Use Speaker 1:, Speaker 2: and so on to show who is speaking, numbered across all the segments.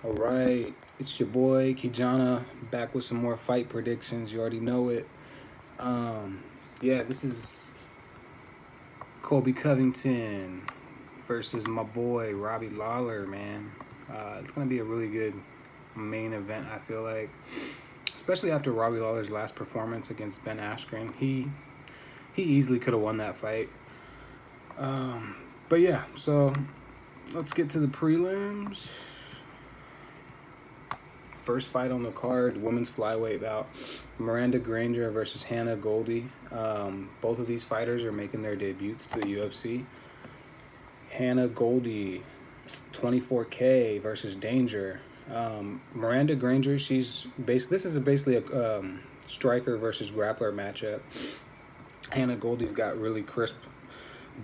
Speaker 1: All right, it's your boy Kijana back with some more fight predictions. You already know it. Um, yeah, this is Colby Covington versus my boy Robbie Lawler. Man, it's gonna be a really good main event. I feel like, especially after Robbie Lawler's last performance against Ben Askren, he easily could have won that fight. Um, but yeah, so let's get to the prelims. First fight on the card, women's flyweight bout, Miranda Granger versus Hannah Goldy. Both of these fighters are making their debuts to the UFC. Hannah Goldy, 24K versus Danger. Miranda Granger, this is basically a striker versus grappler matchup. Hannah Goldy's got really crisp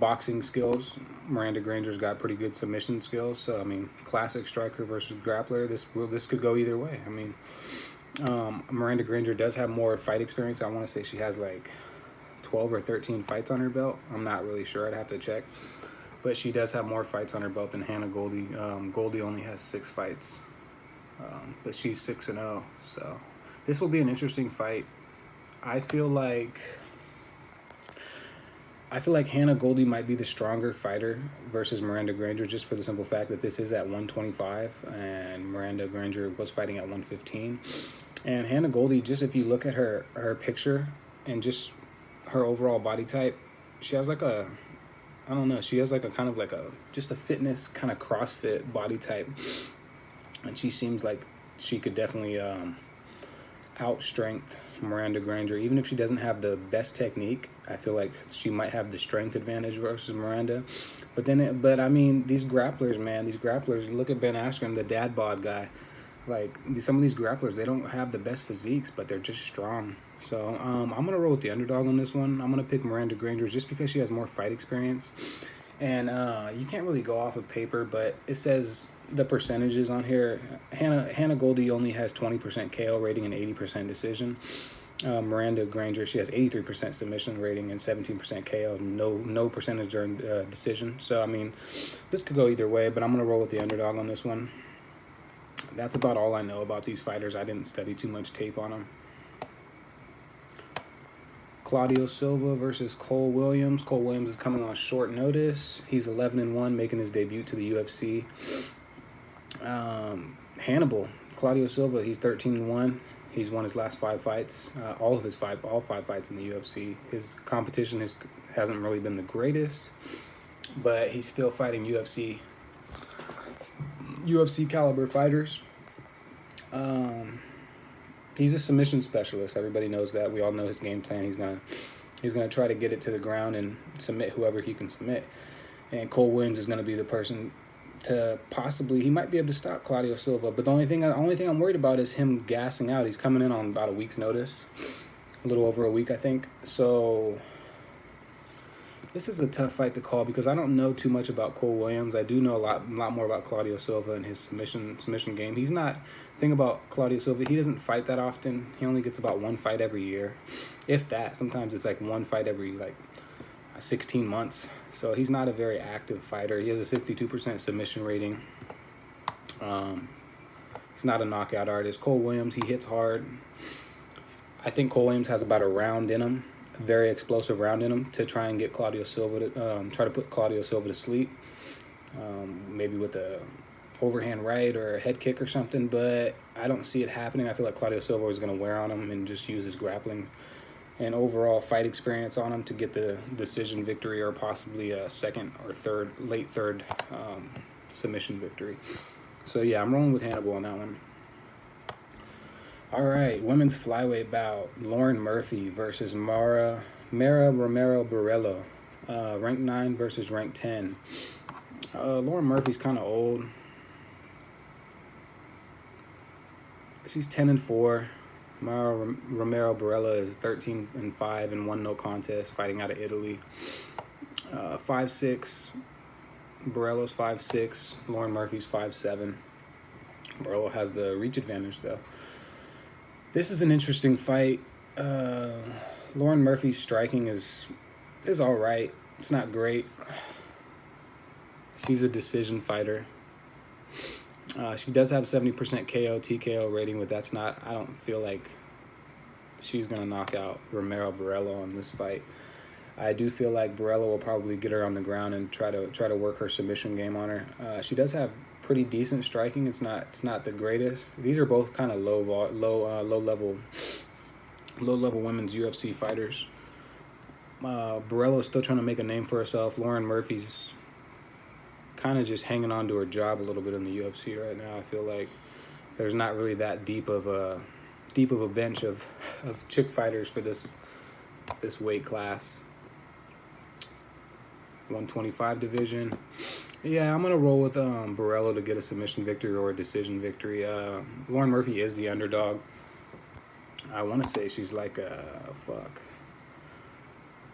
Speaker 1: boxing skills. Miranda Granger's got pretty good submission skills. So I mean, classic striker versus grappler. This could go either way. I mean, Miranda Granger does have more fight experience. I want to say she has like 12 or 13 fights on her belt. I'm not really sure. I'd have to check. But she does have more fights on her belt than Hannah Goldy. Goldy only has 6 fights, but she's 6-0. So this will be an interesting fight. I feel like Hannah Goldy might be the stronger fighter versus Miranda Granger, just for the simple fact that this is at 125 and Miranda Granger was fighting at 115. And Hannah Goldy, just if you look at her picture and just her overall body type, she has like a, I don't know, she has like a kind of like just a fitness kind of CrossFit body type. And she seems like she could definitely outstrength Miranda Granger. Even if she doesn't have the best technique, I feel like she might have the strength advantage versus Miranda. But I mean, these grapplers, look at Ben Askren, the dad bod guy. Like, some of these grapplers, they don't have the best physiques, but they're just strong. So I'm going to roll with the underdog on this one. I'm going to pick Miranda Granger just because she has more fight experience. And you can't really go off of paper, but it says the percentages on here. Hannah Goldy only has 20% KO rating and 80% decision. Miranda Granger, she has 83% submission rating and 17% KO, no percentage during decision. So I mean, this could go either way, but I'm gonna roll with the underdog on this one. That's about all I know about these fighters. I didn't study too much tape on them. Claudio Silva versus Cole Williams. Cole Williams is coming on short notice. He's 11-1, making his debut to the UFC. Hannibal, Claudio Silva, he's 13-1. He's won his last 5 fights, all 5 fights in the UFC. His competition hasn't really been the greatest, but he's still fighting UFC caliber fighters. He's a submission specialist. Everybody knows that. We all know his game plan. He's gonna try to get it to the ground and submit whoever he can submit. And Cole Williams is gonna be the person to possibly, he might be able to stop Claudio Silva. But the only thing I'm worried about is him gassing out. He's coming in on about a week's notice, a little over a week, I think. So this is a tough fight to call because I don't know too much about Cole Williams. I do know a lot more about Claudio Silva and his submission game. He's not. Thing about Claudio Silva, he doesn't fight that often. He only gets about 1 fight every year, if that. Sometimes it's like 1 fight every 16 months. So he's not a very active fighter. He has a 62% submission rating. He's not a knockout artist. Cole Williams, he hits hard. I think Cole Williams has about a round in him, a very explosive round in him, to try and get Claudio Silva to try to put Claudio Silva to sleep. Maybe with a overhand right or a head kick or something, but I don't see it happening. I feel like Claudio Silva is going to wear on him and just use his grappling and overall fight experience on him to get the decision victory or possibly a second or late third submission victory. So yeah, I'm rolling with Hannibal on that one. All right, women's flyweight bout, Lauren Murphy versus Mara Romero Borello, rank 9 versus rank 10. Lauren Murphy's kind of old. She's 10-4. Mara Romero Borello is 13-5 and 1 no contest, fighting out of Italy. 5'6". Borello's 5'6". Lauren Murphy's 5'7". Borello has the reach advantage though. This is an interesting fight. Lauren Murphy's striking is all right. It's not great. She's a decision fighter. She does have 70% KO TKO rating, but that's not. I don't feel like she's gonna knock out Romero Borello in this fight. I do feel like Borello will probably get her on the ground and try to work her submission game on her. She does have pretty decent striking. It's not the greatest. These are both kind of low level women's UFC fighters. Borello's still trying to make a name for herself. Lauren Murphy's kind of just hanging on to her job a little bit in the UFC right now. I feel like there's not really that deep of a bench of chick fighters for this weight class. 125 division. Yeah, I'm gonna roll with Borello to get a submission victory or a decision victory. Lauren Murphy is the underdog. I want to say she's like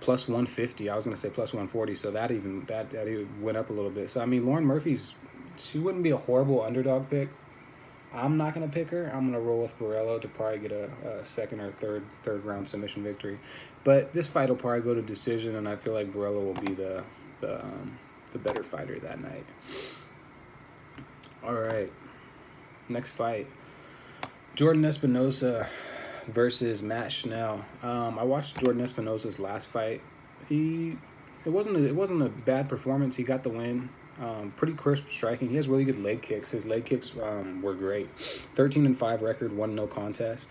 Speaker 1: plus 150. I was gonna say plus 140, so that even went up a little bit. So I mean, Lauren Murphy's, she wouldn't be a horrible underdog pick. I'm not gonna pick her. I'm gonna roll with Borello to probably get a second or third round submission victory. But this fight will probably go to decision, and I feel like Borello will be the better fighter that night. All right, next fight: Jordan Espinosa versus Matt Schnell. I watched Jordan Espinosa's last fight. It wasn't a bad performance. He got the win. Pretty crisp striking. He has really good leg kicks. His leg kicks were great. 13-5 record, 1 no contest.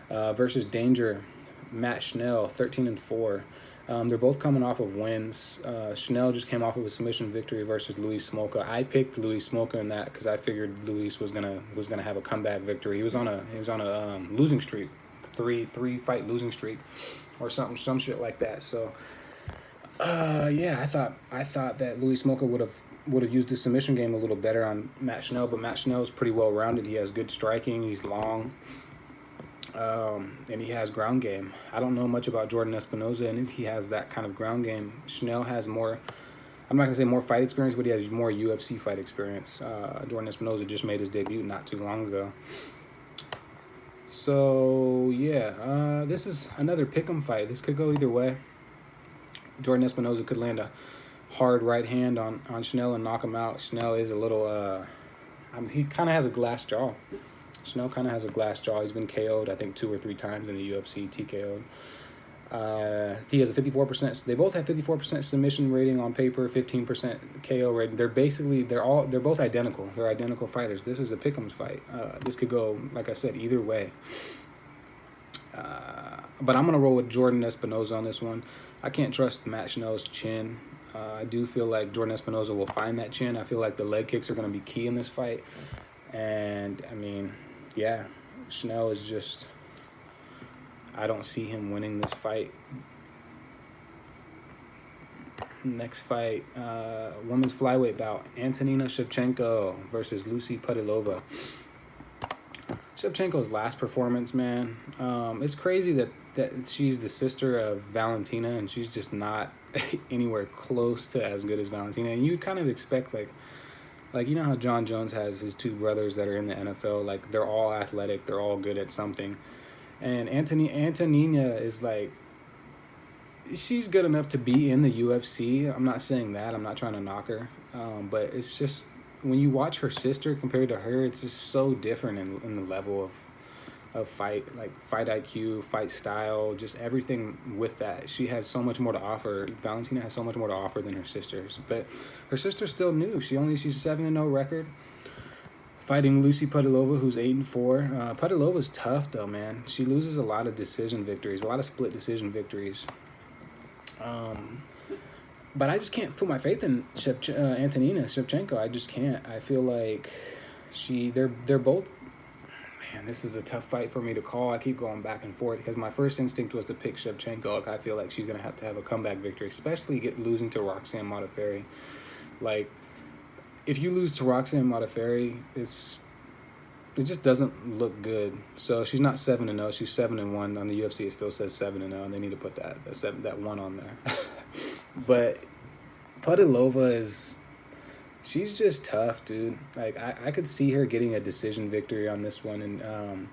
Speaker 1: Versus Danger, Matt Schnell, 13-4. They're both coming off of wins. Schnell just came off of a submission victory versus Luis Smolka. I picked Luis Smolka in that because I figured Luis was gonna have a comeback victory. He was on a losing streak, three fight losing streak, or some shit like that. So. Yeah, I thought that Luis Smolka would have used his submission game a little better on Matt Schnell, but Matt Schnell is pretty well rounded. He has good striking. He's long, and he has ground game. I don't know much about Jordan Espinosa, and if he has that kind of ground game, Schnell has more. I'm not gonna say more fight experience, but he has more UFC fight experience. Jordan Espinosa just made his debut not too long ago. So yeah, this is another pick'em fight. This could go either way. Jordan Espinosa could land a hard right hand on Schnell and knock him out. Schnell is a little, he kind of has a glass jaw. Schnell kind of has a glass jaw. He's been KO'd, I think, 2 or 3 times in the UFC, TKO'd. He has a 54%. They both have 54% submission rating on paper, 15% KO rating. They're both identical. They're identical fighters. This is a pick'ems fight. This could go, like I said, either way. But I'm gonna roll with Jordan Espinosa on this one. I can't trust Matt Schnell's chin. I do feel like Jordan Espinosa will find that chin. I feel like the leg kicks are going to be key in this fight. And, I mean, yeah, Schnell is just... I don't see him winning this fight. Next fight, women's flyweight bout. Antonina Shevchenko versus Lucy Pudiova. Shevchenko's last performance, man. It's crazy that she's the sister of Valentina, and she's just not anywhere close to as good as Valentina. And you kind of expect, like you know how John Jones has his 2 brothers that are in the NFL. Like, they're all athletic. They're all good at something. And Antonina is like, she's good enough to be in the UFC. I'm not saying that. I'm not trying to knock her. But it's just... when you watch her sister compared to her, it's just so different in the level of fight, like fight IQ, fight style, just everything with that. She has so much more to offer. Valentina has so much more to offer than her sisters. But her sister's still new. She's 7-0 record. Fighting Lucy Pudiova, who's 8-4. Pudilova's tough though, man. She loses a lot of decision victories, a lot of split decision victories. But I just can't put my faith in Antonina Shevchenko. I just can't. I feel like they're both... Man, this is a tough fight for me to call. I keep going back and forth because my first instinct was to pick Shevchenko. Like, I feel like she's going to have a comeback victory, especially losing to Roxanne Modafferi. Like, if you lose to Roxanne Modafferi, it just doesn't look good. So she's not 7-0. She's 7-1. On the UFC, it still says 7-0, and they need to put that 1 on there. But Pudiova is... she's just tough, dude. Like, I could see her getting a decision victory on this one and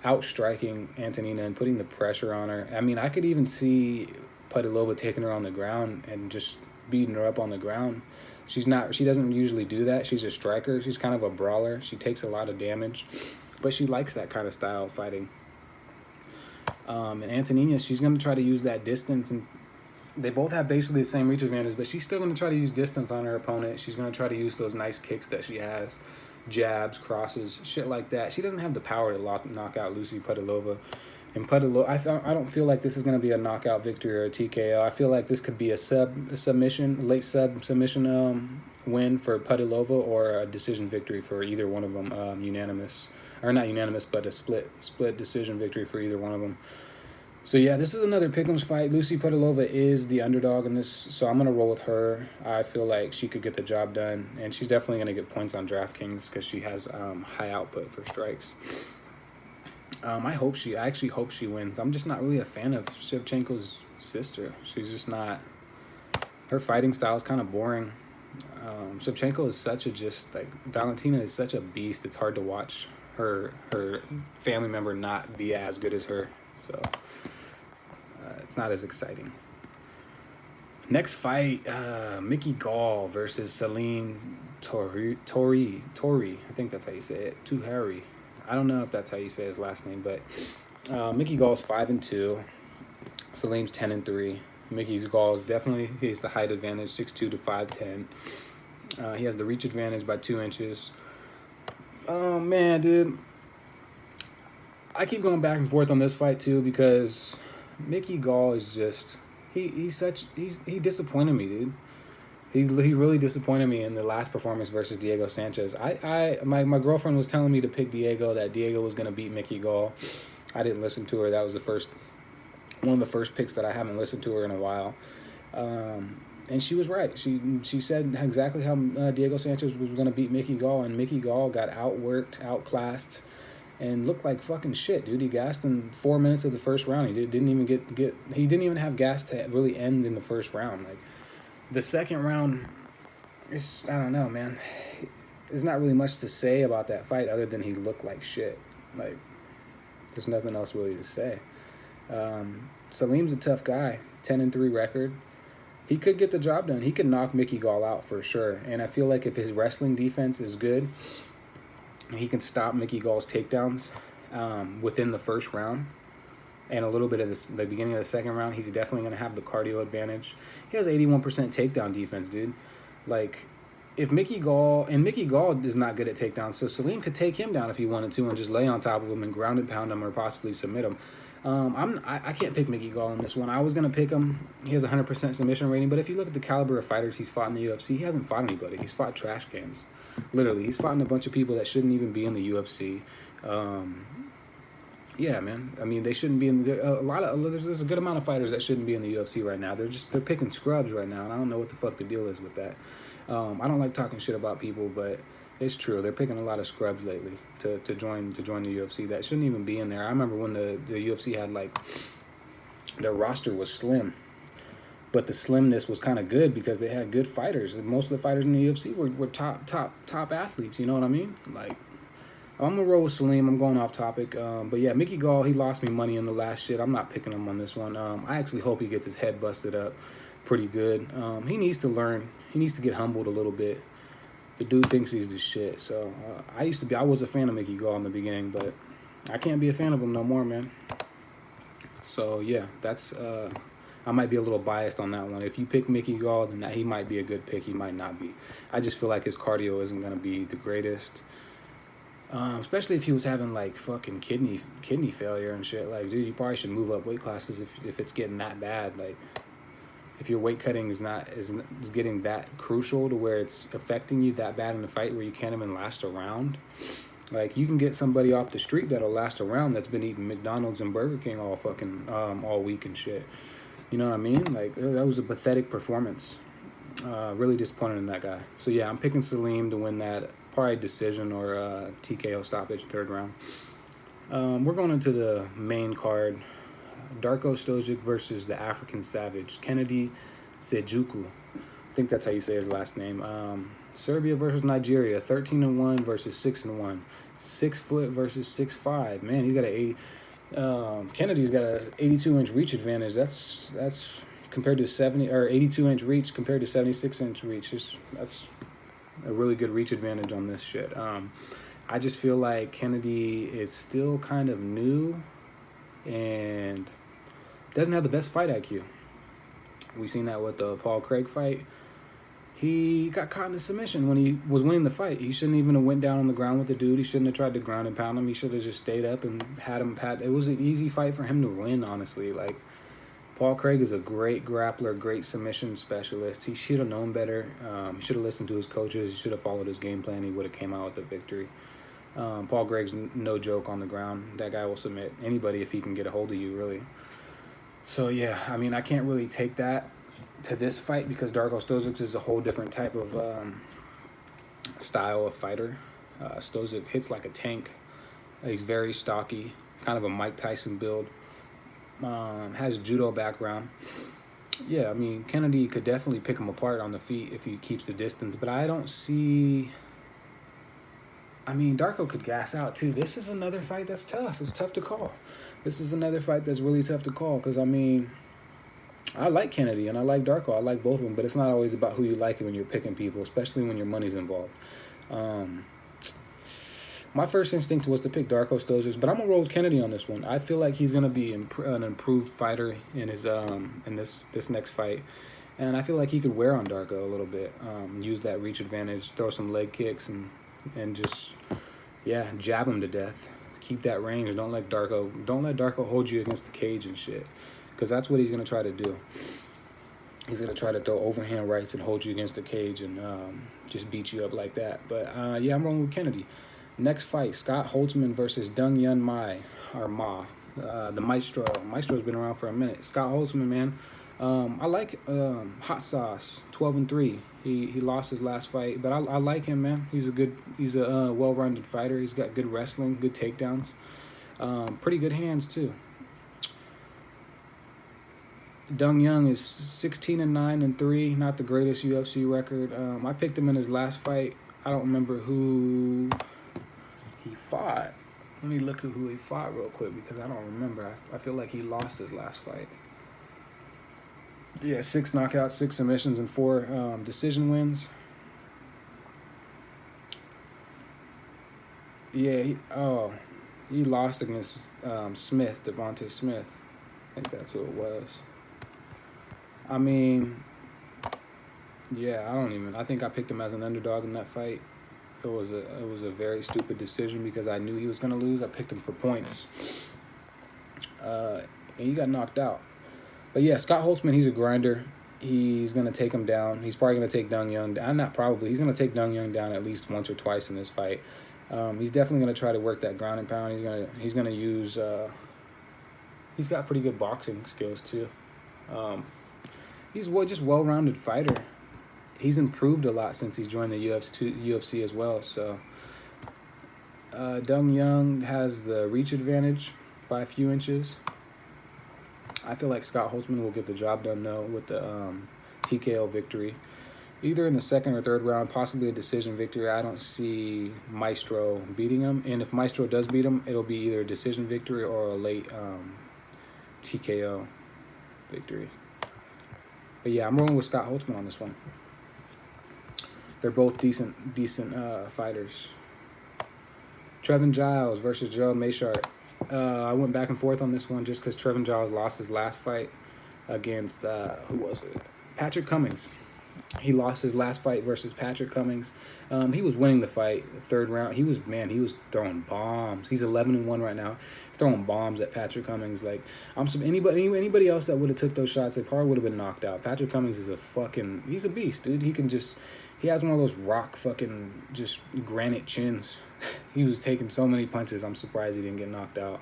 Speaker 1: outstriking Antonina and putting the pressure on her. I mean, I could even see Pudiova taking her on the ground and just beating her up on the ground. She doesn't usually do that. She's a striker. She's kind of a brawler. She takes a lot of damage, but she likes that kind of style of fighting. And Antonina, she's going to try to use that distance, and they both have basically the same reach advantage, but she's still going to try to use distance on her opponent. She's going to try to use those nice kicks that she has, jabs, crosses, shit like that. She doesn't have the power to knock out Lucy Pudiova. And Pudiova, I don't feel like this is going to be a knockout victory or a TKO. I feel like this could be a late submission win for Pudiova, or a decision victory for either one of them, unanimous. Or not unanimous, but a split decision victory for either one of them. So yeah, this is another pick'ems fight. Lucy Pudiova is the underdog in this, so I'm gonna roll with her. I feel like she could get the job done, and she's definitely gonna get points on DraftKings because she has high output for strikes. I actually hope she wins. I'm just not really a fan of Shevchenko's sister. She's just not. Her fighting style is kind of boring. Shevchenko is Valentina is such a beast. It's hard to watch her family member not be as good as her. So it's not as exciting. Next fight, Mickey Gall versus Celine Tori. I think that's how you say it. Tuhari. I don't know if that's how you say his last name, but Mickey Gall's 5-2. Salim's 10-3. Mickey Gall is definitely, he has the height advantage, 6'2" to 5'10". He has the reach advantage by 2 inches. Oh man, dude. I keep going back and forth on this fight too, because Mickey Gall is just he disappointed me, dude. He really disappointed me in the last performance versus Diego Sanchez. My girlfriend was telling me to pick Diego, that Diego was gonna beat Mickey Gall. I didn't listen to her. That was one of the first picks that I haven't listened to her in a while. And she was right. She said exactly how Diego Sanchez was going to beat Mickey Gall, and Mickey Gall got outworked, outclassed, and looked like fucking shit, dude. He gassed in 4 minutes of the first round. He didn't even have gas to really end in the first round. Like, the second round, I don't know, man. There's not really much to say about that fight other than he looked like shit. Like, there's nothing else really to say. Salim's a tough guy, 10-3 record. He could get the job done. He could knock Mickey Gall out for sure. And I feel like if his wrestling defense is good, he can stop Mickey Gall's takedowns within the first round and a little bit of the beginning of the second round. He's definitely going to have the cardio advantage. He has 81% takedown defense, dude. Like, if Mickey Gall is not good at takedowns, so Salim could take him down if he wanted to and just lay on top of him and ground and pound him or possibly submit him. I can't pick Mickey Gall in this one. I was going to pick him. He has 100% submission rating, but if you look at the caliber of fighters he's fought in the UFC, he hasn't fought anybody. He's fought trash cans. Literally, he's fought a bunch of people that shouldn't even be in the UFC. Yeah, man. I mean, they shouldn't be in there's a good amount of fighters that shouldn't be in the UFC right now. They're picking scrubs right now, and I don't know what the fuck the deal is with that. I don't like talking shit about people, but it's true. They're picking a lot of scrubs lately to join the UFC that shouldn't even be in there. I remember when the UFC had, like, their roster was slim, but the slimness was kind of good because they had good fighters. And most of the fighters in the UFC were top athletes. You know what I mean? Like, I'm gonna roll with Salim. I'm going off topic, but yeah, Mickey Gall, he lost me money in the last shit. I'm not picking him on this one. I actually hope he gets his head busted up pretty good. He needs to learn. He needs to get humbled a little bit. The dude thinks he's the shit. So I was a fan of Mickey Gall in the beginning, but I can't be a fan of him no more, man. So yeah, that's I might be a little biased on that one. If you pick Mickey Gall, then he might be a good pick. He might not be. I just feel like his cardio isn't gonna be the greatest. Especially if he was having, like, fucking kidney failure and shit. Like, dude, you probably should move up weight classes if it's getting that bad. Like, if your weight cutting is getting that crucial to where it's affecting you that bad in the fight where you can't even last a round. Like, you can get somebody off the street that'll last a round that's been eating McDonald's and Burger King all week and shit. You know what I mean? Like, that was a pathetic performance. Really disappointed in that guy. So yeah, I'm picking Salim to win that. Probably decision or TKO stoppage, third round. We're going into the main card. Darko Stojic versus the African Savage, Kennedy Sejuku. I think that's how you say his last name. Serbia versus Nigeria, 13-1 versus 6-1. 6 foot versus 6'5". Man, he's got Kennedy's got a 82-inch reach advantage. That's compared to 82-inch reach compared to 76-inch reach. That's a really good reach advantage on this shit. I just feel like Kennedy is still kind of new and doesn't have the best fight IQ. We seen that with the Paul Craig fight. He got caught in a submission when he was winning the fight. He shouldn't even have went down on the ground with the dude. He shouldn't have tried to ground and pound him. He should have just stayed up and had him pat. It was an easy fight for him to win, honestly. Like, Paul Craig is a great grappler, great submission specialist. He should have known better. He should have listened to his coaches. He should have followed his game plan. He would have came out with the victory. Paul Craig's no joke on the ground. That guy will submit anybody if he can get a hold of you, really. So, yeah, I mean, I can't really take that to this fight because Darko Stosic is a whole different type of style of fighter. Stosic hits like a tank. He's very stocky, kind of a Mike Tyson build. Has judo background. Yeah, I mean, Kennedy could definitely pick him apart on the feet if he keeps the distance, but I don't see... I mean, Darko could gas out, too. This is another fight that's tough. It's tough to call. This is another fight that's really tough to call because, I mean, I like Kennedy and I like Darko. I like both of them, but it's not always about who you like when you're picking people, especially when your money's involved. My first instinct was to pick Darko Stosic, but I'm going to roll with Kennedy on this one. I feel like he's going to be an improved fighter in his in this next fight. And I feel like he could wear on Darko a little bit, use that reach advantage, throw some leg kicks, and just, yeah, jab him to death. Keep that range. Don't let Darko hold you against the cage and shit, because that's what he's going to try to do. He's going to try to throw overhand rights and hold you against the cage and just beat you up like that. But, yeah, I'm rolling with Kennedy. Next fight, Scott Holtzman versus Dung Yun Ma, the Maestro. Maestro's been around for a minute. Scott Holtzman, man, I like Hot Sauce, 12-3. He lost his last fight, but I like him, man. He's a well-rounded fighter. He's got good wrestling, good takedowns, pretty good hands too. Dung Young is 16-9-3, not the greatest UFC record. I picked him in his last fight. I don't remember who he fought. Let me look at who he fought real quick because I don't remember. I feel like he lost his last fight. Yeah, 6 knockouts, 6 submissions, and 4 decision wins. Yeah, he lost against Smith, Devontae Smith. I think that's who it was. I mean, yeah, I think I picked him as an underdog in that fight. It was a very stupid decision because I knew he was going to lose. I picked him for points. And he got knocked out. But yeah, Scott Holtzman, he's a grinder. He's going to take him down. He's probably going to take Dung Young down. Not probably. He's going to take Dung Young down at least once or twice in this fight. He's definitely going to try to work that ground and pound. He's going to use... he's got pretty good boxing skills too. He's just well-rounded fighter. He's improved a lot since he's joined the UFC as well. So Dung Young has the reach advantage by a few inches. I feel like Scott Holtzman will get the job done, though, with the TKO victory. Either in the second or third round, possibly a decision victory. I don't see Maestro beating him. And if Maestro does beat him, it'll be either a decision victory or a late TKO victory. But yeah, I'm rolling with Scott Holtzman on this one. They're both decent fighters. Trevin Giles versus Gerald Meerschaert. I went back and forth on this one just because Trevin Giles lost his last fight against, who was it? Patrick Cummings. He lost his last fight versus Patrick Cummings. He was winning the fight, third round. He was throwing bombs. He's 11-1 right now, throwing bombs at Patrick Cummings. Like, anybody else that would have took those shots, they probably would have been knocked out. Patrick Cummings is he's a beast, dude. He has one of those rock fucking just granite chins. He was taking so many punches. I'm surprised he didn't get knocked out.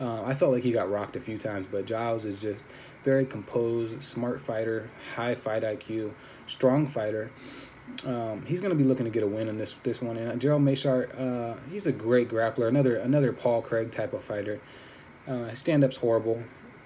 Speaker 1: I felt like he got rocked a few times, but Giles is just very composed, smart fighter, high fight IQ, strong fighter. He's going to be looking to get a win in this one. And Gerald Meerschaert, he's a great grappler, another Paul Craig type of fighter. His stand-up's horrible.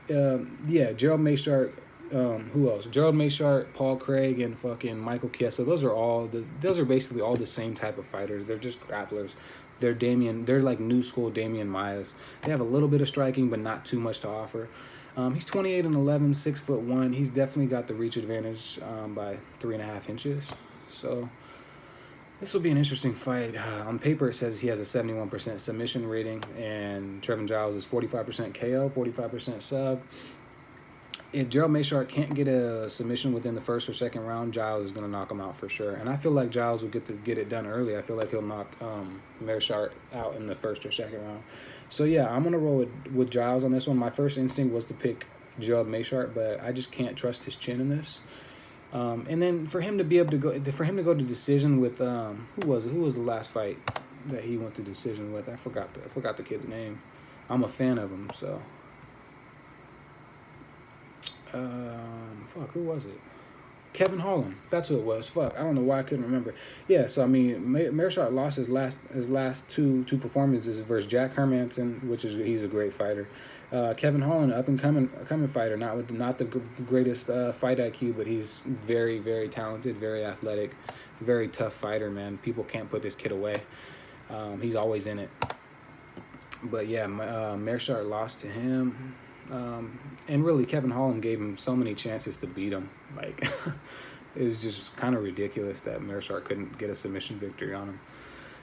Speaker 1: Yeah, Gerald Meerschaert. Who else? Gerald Meerschaert, Paul Craig, and fucking Michael Chiesa. Those are basically all the same type of fighters. They're just grapplers. They're like new school Damian Maias. They have a little bit of striking, but not too much to offer. He's 28-11, 6'1". He's definitely got the reach advantage by 3.5 inches. So this will be an interesting fight. On paper, it says he has a 71% submission rating, and Trevin Giles is 45% KO, 45% sub. If Gerald Meerschaert can't get a submission within the first or second round, Giles is going to knock him out for sure. And I feel like Giles will get it done early. I feel like he'll knock Meerschaert out in the first or second round. So, yeah, I'm going to roll with Giles on this one. My first instinct was to pick Gerald Meerschaert, but I just can't trust his chin in this. And then for him to go to decision with who was the last fight that he went to decision with? I forgot the kid's name. I'm a fan of him, so. Who was it? Kevin Holland. That's who it was. Fuck, I don't know why I couldn't remember. Yeah, so I mean, Meerschaert lost his last two performances versus Jack Hermanson, he's a great fighter. Kevin Holland, up and coming fighter, not the greatest fight IQ, but he's very, very talented, very athletic, very tough fighter, man. People can't put this kid away. He's always in it. But yeah, Meerschaert lost to him. And really, Kevin Holland gave him so many chances to beat him. Like, it was just kind of ridiculous that Meerschaert couldn't get a submission victory on him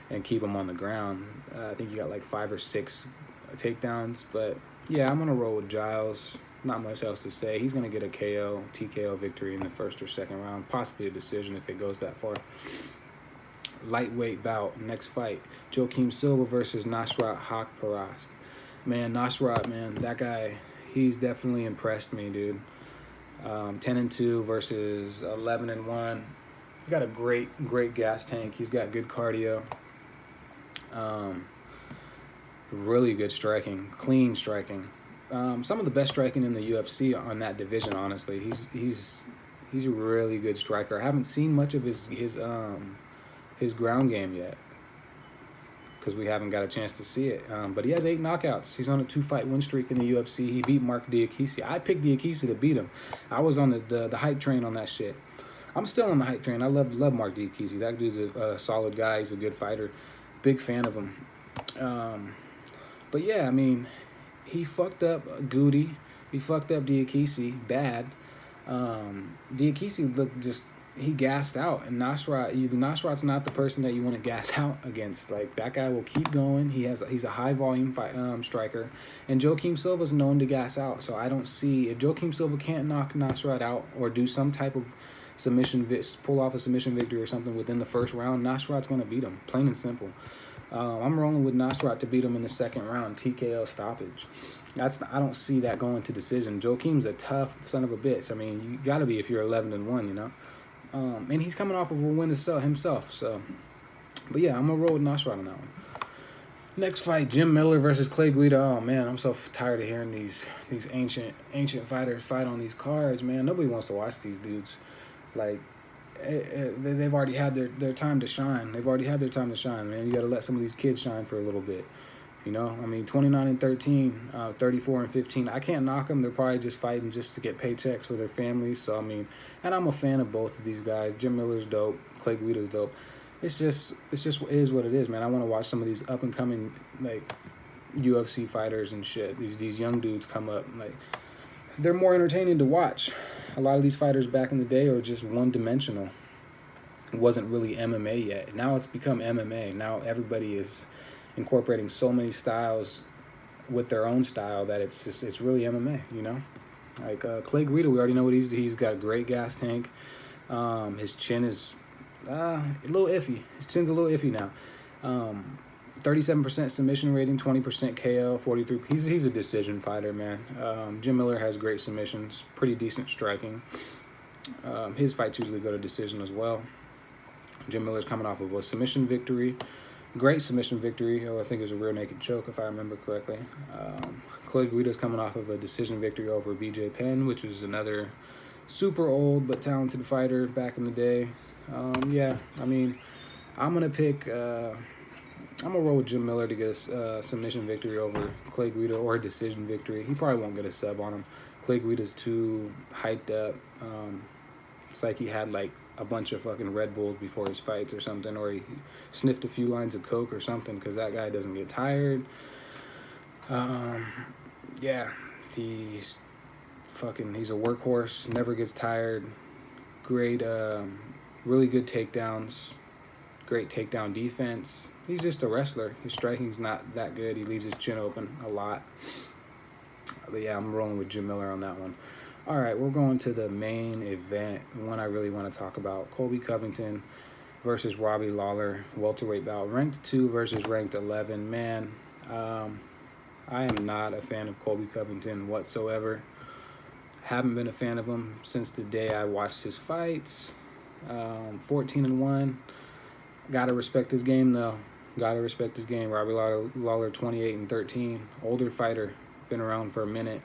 Speaker 1: and keep him on the ground. I think he got like 5 or 6 takedowns. But yeah, I'm going to roll with Giles. Not much else to say. He's going to get a TKO victory in the first or second round, possibly a decision if it goes that far. Lightweight bout, next fight. Joaquim Silva versus Nasrat Haqparast. Man, Nasrat, man, that guy, he's definitely impressed me, dude. 10-2 versus 11-1. He's got a great gas tank. He's got good cardio. Really good striking, clean striking. Some of the best striking in the UFC on that division, honestly. He's a really good striker. I haven't seen much of his ground game yet, because we haven't got a chance to see it. But he has 8 knockouts. He's on a 2-fight win streak in the UFC. He beat Mark Diakise. I picked Diakise to beat him. I was on the hype train on that shit. I'm still on the hype train. I love Mark Diakise. That dude's a solid guy. He's a good fighter. Big fan of him. But yeah, I mean, he fucked up Goody. He fucked up Diakise bad. Diakise looked just... He gassed out, and Nasrat's not the person that you want to gas out against. Like, that guy will keep going. He's a high volume striker, and Joaquim Silva's known to gas out. So I don't see, if Joaquim Silva can't knock Nasrat out or do some type of pull off a submission victory or something within the first round, Nasrat's gonna beat him, plain and simple. I'm rolling with Nasrat to beat him in the second round, TKO stoppage. I don't see that going to decision. Joaquim's a tough son of a bitch. I mean, you gotta be if you're 11-1, you know. And he's coming off of a win himself, so. But yeah, I'm gonna roll with Nasrat on that one. Next fight, Jim Miller versus Clay Guida. Oh man, I'm so tired of hearing these ancient fighters fight on these cards, man. Nobody wants to watch these dudes. Like, they've already had their time to shine. They've already had their time to shine, man. You got to let some of these kids shine for a little bit. You know, I mean, 29-13, 34-15. I can't knock them. They're probably just fighting just to get paychecks for their families. So, I mean, and I'm a fan of both of these guys. Jim Miller's dope. Clay Guida's dope. It is what it is, man. I want to watch some of these up and coming, like, UFC fighters and shit. These young dudes come up. Like, they're more entertaining to watch. A lot of these fighters back in the day are just one-dimensional. It wasn't really MMA yet. Now it's become MMA. Now everybody is incorporating so many styles with their own style that it's really MMA, you know? Like Clay Guida, we already know what he's got a great gas tank. His chin is a little iffy. His chin's a little iffy now. 37% submission rating, 20% KO, 43. He's a decision fighter, man. Jim Miller has great submissions, pretty decent striking. His fights usually go to decision as well. Jim Miller's coming off of a submission victory. Great submission victory. I think it was a rear naked choke, if I remember correctly. Clay Guida's coming off of a decision victory over BJ Penn, which is another super old but talented fighter back in the day. Yeah, I mean, I'm going to roll with Jim Miller to get a submission victory over Clay Guida, or a decision victory. He probably won't get a sub on him. Clay Guida's too hyped up. It's like he had like a bunch of fucking Red Bulls before his fights or something, or he sniffed a few lines of coke or something, because that guy doesn't get tired. Yeah, he's he's a workhorse, never gets tired. Great, really good takedowns. Great takedown defense. He's just a wrestler. His striking's not that good. He leaves his chin open a lot. But yeah, I'm rolling with Jim Miller on that one. All right, we're going to the main event, one I really want to talk about. Colby Covington versus Robbie Lawler, welterweight bout. Ranked 2 versus ranked 11. Man, I am not a fan of Colby Covington whatsoever. Haven't been a fan of him since the day I watched his fights. 14-1. Gotta respect his game, though. Gotta respect his game. Robbie Lawler 28-13. Older fighter. Been around for a minute.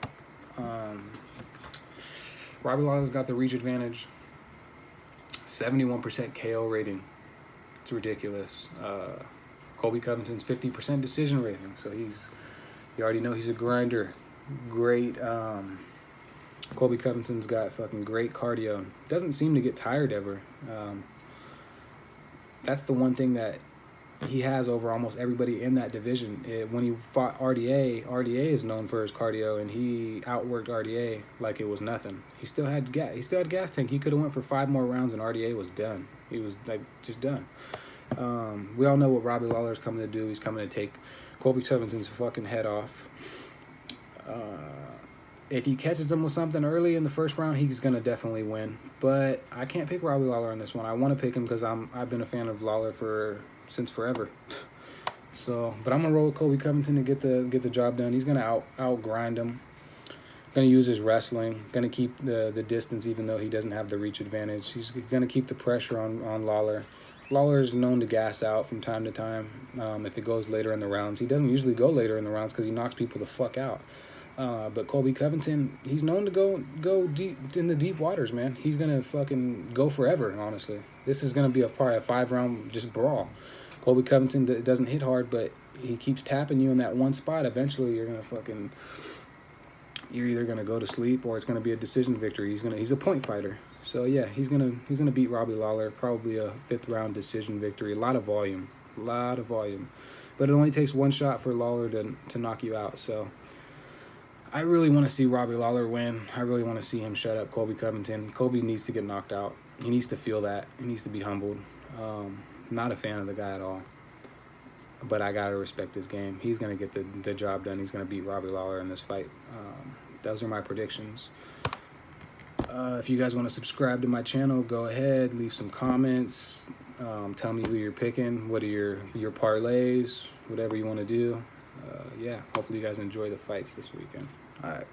Speaker 1: Robbie Lawler's got the reach advantage. 71% KO rating. It's ridiculous. Colby Covington's 50% decision rating. So you already know he's a grinder. Great. Colby Covington's got fucking great cardio. Doesn't seem to get tired ever. That's the one thing that he has over almost everybody in that division. When he fought RDA is known for his cardio, and he outworked RDA like it was nothing. He still had gas tank. He could have went for 5 more rounds, and RDA was done. He was just done. We all know what Robbie Lawler's coming to do. He's coming to take Colby Covington's fucking head off. If he catches him with something early in the first round, he's going to definitely win. But I can't pick Robbie Lawler on this one. I want to pick him because I've been a fan of Lawler since forever. So, but I'm going to roll with Colby Covington to get the job done. He's going to out-grind him. Going to use his wrestling. Going to keep the distance even though he doesn't have the reach advantage. He's going to keep the pressure on Lawler. Lawler is known to gas out from time to time if it goes later in the rounds. He doesn't usually go later in the rounds because he knocks people the fuck out. But Colby Covington, he's known to go deep in the deep waters, man. He's going to fucking go forever, honestly. This is going to be probably a 5-round just brawl. Colby Covington doesn't hit hard, but he keeps tapping you in that one spot. Eventually, you're either going to go to sleep or it's going to be a decision victory. He's a point fighter. So, yeah, he's going to beat Robbie Lawler, probably a 5th-round decision victory. A lot of volume. But it only takes one shot for Lawler to knock you out, so I really want to see Robbie Lawler win. I really want to see him shut up Colby Covington. Colby needs to get knocked out. He needs to feel that. He needs to be humbled. Not a fan of the guy at all. But I got to respect his game. He's going to get the job done. He's going to beat Robbie Lawler in this fight. Those are my predictions. If you guys want to subscribe to my channel, go ahead. Leave some comments. Tell me who you're picking. What are your parlays? Whatever you want to do. Yeah, hopefully you guys enjoy the fights this weekend. All right.